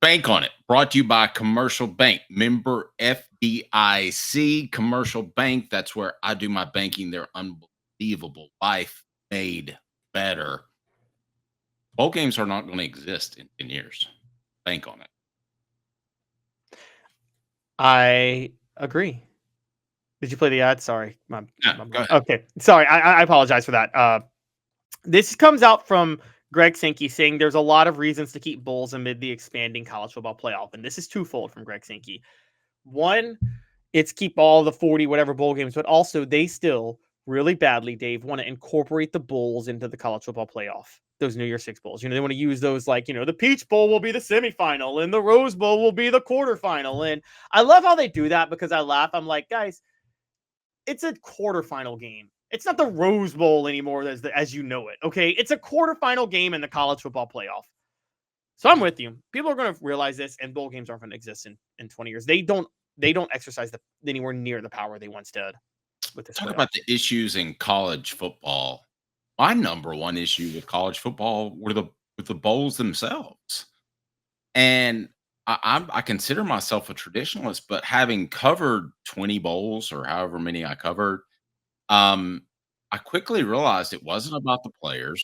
Bank on it. Brought to you by Commercial Bank. Member FDIC. Commercial Bank. That's where I do my banking. They're unbelievable. Life made better. Bowl games are not going to exist in 10 years. Bank on it. I agree. Did you play the ad? Sorry. Go ahead. Okay. Sorry. I apologize for that. This comes out from Greg Sankey saying there's a lot of reasons to keep bowls amid the expanding college football playoff. And this is twofold from Greg Sankey. One, it's keep all the 40 whatever bowl games, but also they still really badly, Dave, want to incorporate the bowls into the college football playoff. Those New Year's Six bowls. They want to use those like, the Peach Bowl will be the semifinal and the Rose Bowl will be the quarterfinal. And I love how they do that because I laugh. I'm like, guys, it's a quarterfinal game. It's not the Rose Bowl anymore as you know it, okay? It's a quarterfinal game in the college football playoff. So I'm with you. People are going to realize this, and bowl games aren't going to exist in 20 years. They don't exercise anywhere near the power they once did with this. Talk about the issues in college football. My number one issue with college football were with the bowls themselves. And I consider myself a traditionalist, but having covered 20 bowls or however many I covered, I quickly realized it wasn't about the players.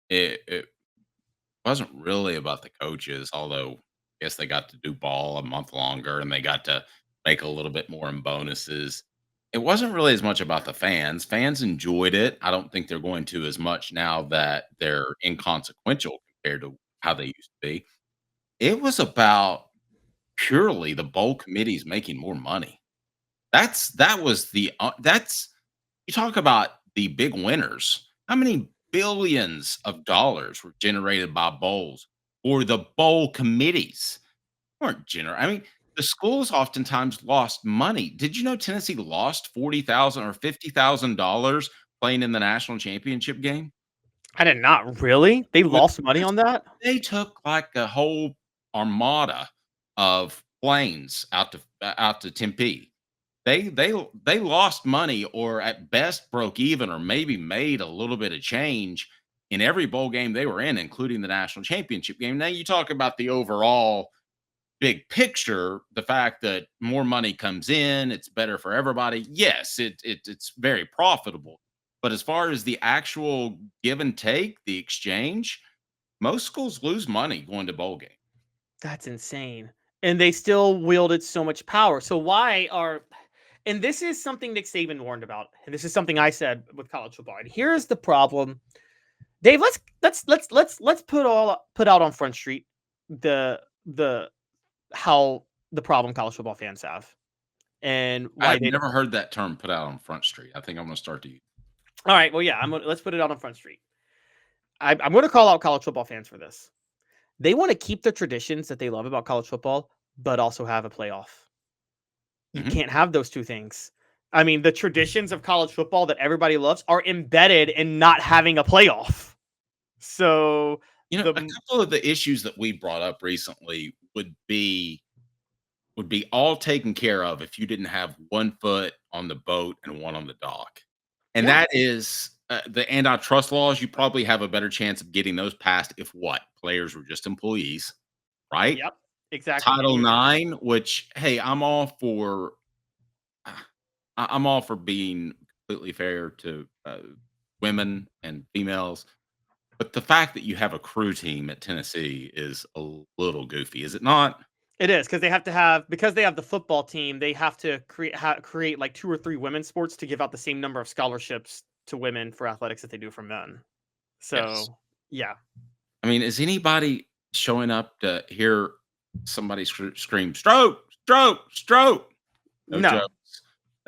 It wasn't really about the coaches, although I guess they got to do ball a month longer and they got to make a little bit more in bonuses. It wasn't really as much about the fans. Fans enjoyed it. I don't think they're going to as much now that they're inconsequential compared to how they used to be. It was about purely the bowl committees making more money. That was that's you talk about the big winners. How many billions of dollars were generated by bowls or the bowl committees? Weren't I mean, the schools oftentimes lost money. Did you know Tennessee lost 40,000 or $50,000 playing in the national championship game? I did not really. They With lost money on that. They took like a whole armada of planes out to Tempe. They lost money or at best broke even or maybe made a little bit of change in every bowl game they were in, including the national championship game. Now you talk about the overall big picture, the fact that more money comes in, it's better for everybody. Yes, it's very profitable. But as far as the actual give and take, the exchange, most schools lose money going to bowl game. That's insane. And they still wielded so much power. So and this is something Nick Saban warned about, and this is something I said with college football. And here's the problem, Dave. Let's put out on Front Street the how the problem college football fans have, and why I've never heard that term put out on Front Street. I think I'm going to start to use. All right, well, yeah, let's put it out on Front Street. I'm going to call out college football fans for this. They want to keep the traditions that they love about college football, but also have a playoff. You can't have those two things. I mean, the traditions of college football that everybody loves are embedded in not having a playoff. So, a couple of the issues that we brought up recently would be all taken care of if you didn't have one foot on the boat and one on the dock. And that is the antitrust laws. You probably have a better chance of getting those passed if players were just employees, right? Yep, exactly. Title IX, which, hey, I'm all for being completely fair to women and females. But the fact that you have a crew team at Tennessee is a little goofy, is it not? It is because they have the football team. They have to create like 2 or 3 women's sports to give out the same number of scholarships to women for athletics that they do for men. So, yes. Yeah. I mean, is anybody showing up to hear somebody scream "stroke, stroke, stroke"? No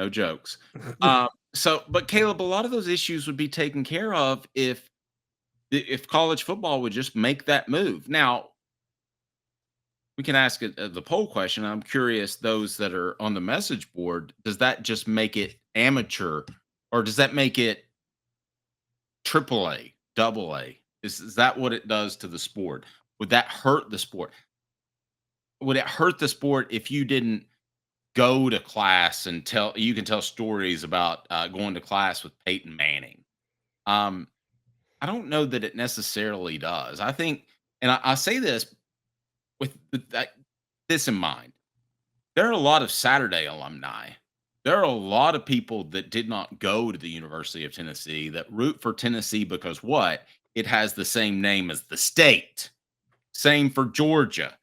jokes. But Caleb, a lot of those issues would be taken care of if college football would just make that move. Now, we can ask the poll question. I'm curious, those that are on the message board, does that just make it amateur, or does that make it AAA, AA? Is that what it does to the sport? Would that hurt the sport? Would it hurt the sport if you didn't go to class and tell stories about going to class with Peyton Manning? I don't know that it necessarily does. I think, and I say this with this in mind, there are a lot of Saturday alumni. There are a lot of people that did not go to the University of Tennessee that root for Tennessee because what? It has the same name as the state. Same for Georgia.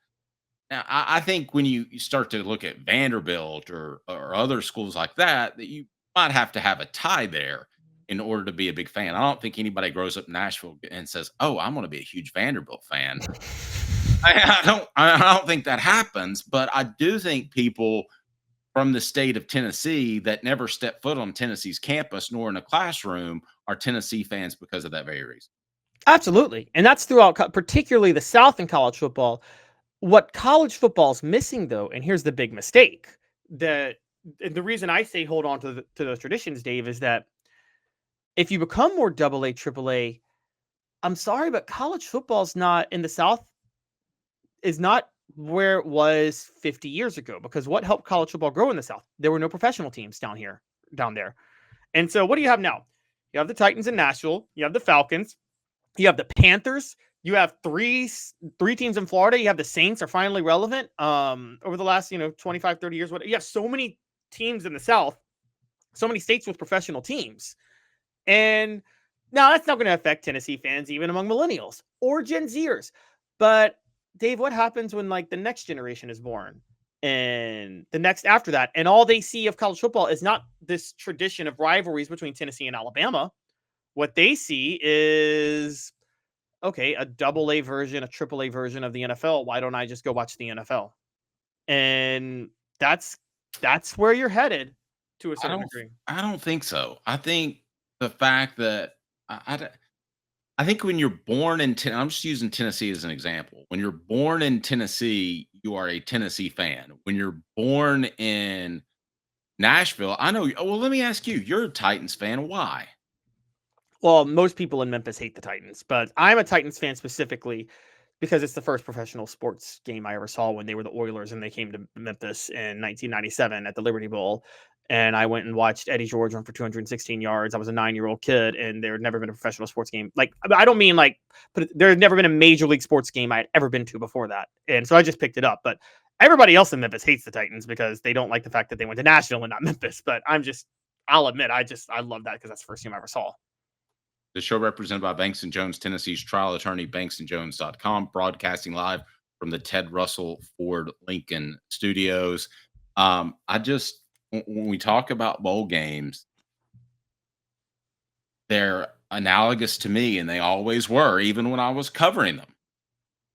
Now, I think when you start to look at Vanderbilt or other schools like that, that you might have to have a tie there in order to be a big fan. I don't think anybody grows up in Nashville and says, "Oh, I'm going to be a huge Vanderbilt fan." I don't think that happens, but I do think people from the state of Tennessee that never step foot on Tennessee's campus nor in a classroom are Tennessee fans because of that very reason. Absolutely. And that's throughout, particularly the South in college football. What college football is missing, though, and here's the big mistake, that the reason I say hold on to those traditions, Dave, is that if you become more double A, triple A, I'm sorry, but college football's not in the South is not where it was 50 years ago, because what helped college football grow in the South? There were no professional teams down there. And so what do you have now? You have the Titans in Nashville, you have the Falcons, you have the Panthers, you have three teams in Florida, you have the Saints are finally relevant over the last 25 30 years. You have so many teams in the South, so many states with professional teams. And now that's not going to affect Tennessee fans even among millennials or Gen Zers. But Dave, what happens when like the next generation is born and the next after that, and all they see of college football is not this tradition of rivalries between Tennessee and Alabama? What they see is, okay, a double A version, a triple A version of the NFL. Why don't I just go watch the NFL? And that's where you're headed to a certain degree. I don't think so. I think the fact that I think when you're born in I'm just using Tennessee as an example. When you're born in Tennessee, you are a Tennessee fan. When you're born in Nashville, I know. Well, let me ask you. You're a Titans fan. Why? Well, most people in Memphis hate the Titans, but I'm a Titans fan specifically because it's the first professional sports game I ever saw when they were the Oilers and they came to Memphis in 1997 at the Liberty Bowl. And I went and watched Eddie George run for 216 yards. I was a 9-year-old kid, and there had never been a professional sports game. Like, I don't mean like, but there had never been a major league sports game I had ever been to before that. And so I just picked it up. But everybody else in Memphis hates the Titans because they don't like the fact that they went to Nashville and not Memphis. But I'll admit, I love that because that's the first team I ever saw. The show represented by Banks & Jones, Tennessee's trial attorney, banksandjones.com, broadcasting live from the Ted Russell Ford Lincoln studios. When we talk about bowl games, they're analogous to me, and they always were, even when I was covering them.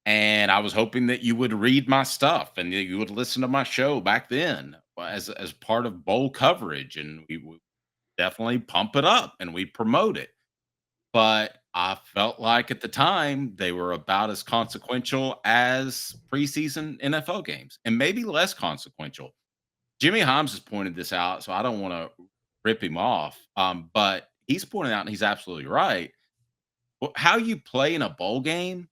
And I was hoping that you would read my stuff and you would listen to my show back then as part of bowl coverage, and we would definitely pump it up and we promote it. But I felt like at the time they were about as consequential as preseason NFL games and maybe less consequential. Jimmy Himes has pointed this out, so I don't want to rip him off. But he's pointed out, and he's absolutely right. How you play in a bowl game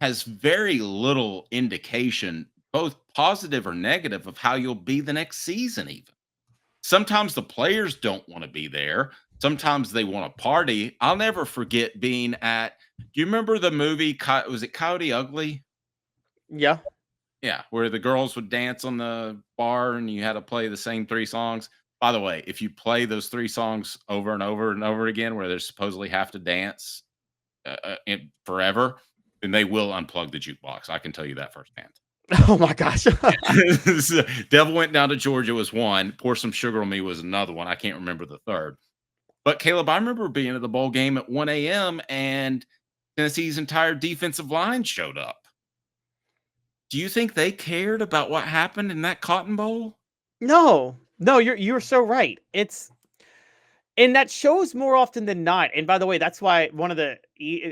has very little indication, both positive or negative, of how you'll be the next season, even. Sometimes the players don't want to be there. Sometimes they want to party. I'll never forget being at, do you remember the movie, was it Coyote Ugly? Yeah. Yeah, where the girls would dance on the bar and you had to play the same 3 songs. By the way, if you play those 3 songs over and over and over again, where they supposedly have to dance forever, then they will unplug the jukebox. I can tell you that firsthand. Oh my gosh. Devil Went Down to Georgia was one. Pour Some Sugar on Me was another one. I can't remember the third. But Caleb, I remember being at the bowl game at 1 a.m. and Tennessee's entire defensive line showed up. Do you think they cared about what happened in that Cotton Bowl? No, you're so right. And that shows more often than not. And by the way, that's why one of the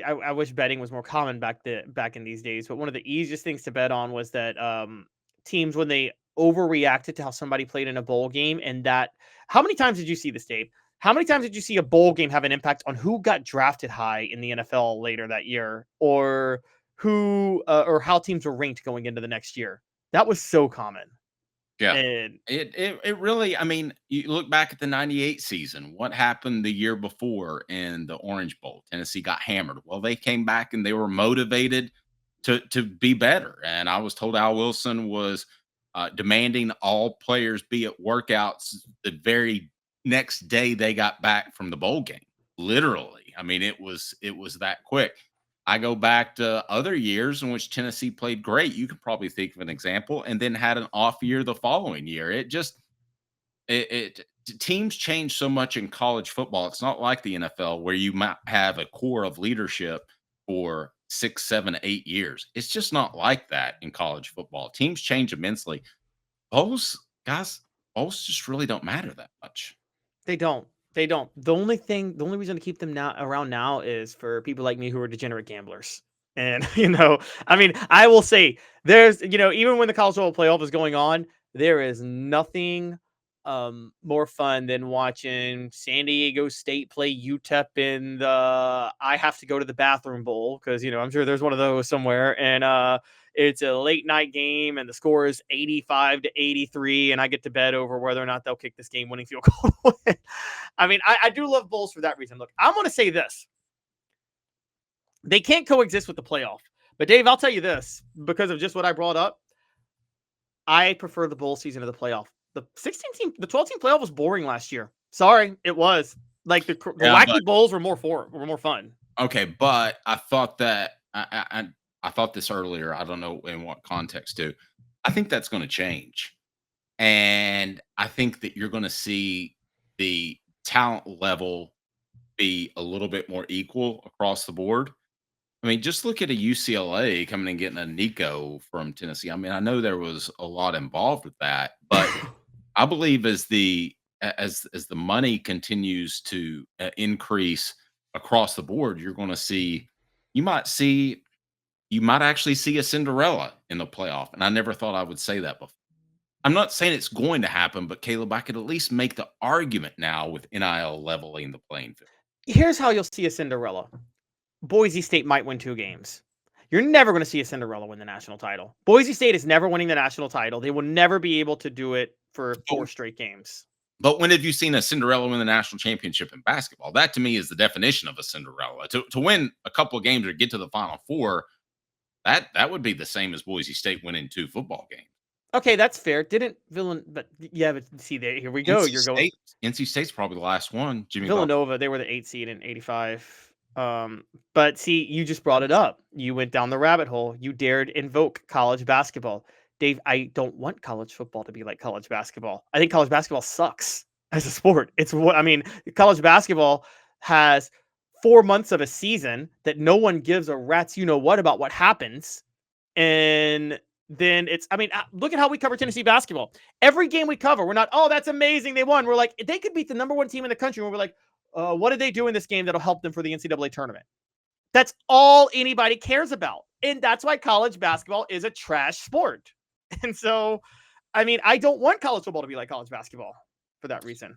I wish betting was more common back in these days. But one of the easiest things to bet on was that teams, when they overreacted to how somebody played in a bowl game, and that how many times did you see this, Dave? How many times did you see a bowl game have an impact on who got drafted high in the NFL later that year, or who or how teams were ranked going into the next year? That was so common. Yeah. And It really, I mean, you look back at the 98 season, what happened the year before in the Orange Bowl? Tennessee got hammered. Well, they came back and they were motivated to be better. And I was told Al Wilson was demanding all players be at workouts the very next day they got back from the bowl game. Literally, I mean, it was that quick. I go back to other years in which Tennessee played great. You could probably think of an example, and then had an off year the following year. It teams change so much in college football. It's not like the NFL where you might have a core of leadership for 6, 7, 8 years. It's just not like that in college football. Teams change immensely. Bowls, guys, bowls just really don't matter that much. They don't. They don't. The only reason to keep them now around now is for people like me who are degenerate gamblers. And I mean, I will say there's, even when the college football playoff is going on, there is nothing more fun than watching San Diego State play UTEP in the I have to go to the bathroom bowl, because I'm sure there's one of those somewhere, and it's a late night game and the score is 85-83, and I get to bet over whether or not they'll kick this game winning field goal to win. I mean, I do love bowls for that reason. Look, I'm going to say this. They can't coexist with the playoff. But Dave, I'll tell you this, because of just what I brought up, I prefer the bowl season to the playoff. The 12-team playoff was boring last year. Sorry, it was. Like the wacky bowls were more fun. Okay, but I thought that I thought this earlier. I don't know in what context too. I think that's going to change, and I think that you're going to see the talent level be a little bit more equal across the board. I mean, just look at a UCLA coming and getting a Nico from Tennessee. I mean, I know there was a lot involved with that, but I believe as the money continues to increase across the board, you're going to see you might actually see a Cinderella in the playoff. And I never thought I would say that before. I'm not saying it's going to happen, but Caleb, I could at least make the argument now with NIL leveling the playing field. Here's how you'll see a Cinderella. Boise State might win 2 games. You're never going to see a Cinderella win the national title. Boise State is never winning the national title. They will never be able to do it for 4 straight games. But when have you seen a Cinderella win the national championship in basketball? That to me is the definition of a Cinderella. To win a couple of games or get to the Final Four, that would be the same as Boise State winning 2 football games. Okay, that's fair. But see, here we go. NC State's probably the last one. Villanova, they were the 8th seed in '85. But see, you just brought it up. You went down the rabbit hole. You dared invoke college basketball. Dave, I don't want college football to be like college basketball. I think college basketball sucks as a sport. College basketball has 4 months of a season that no one gives a rat's what about what happens. And then look at how we cover Tennessee basketball. Every game we cover, we're not, oh, that's amazing, they won. We're like, they could beat the number 1 team in the country. And we're like, what did they do in this game that'll help them for the NCAA tournament? That's all anybody cares about. And that's why college basketball is a trash sport. And so, I don't want college football to be like college basketball for that reason.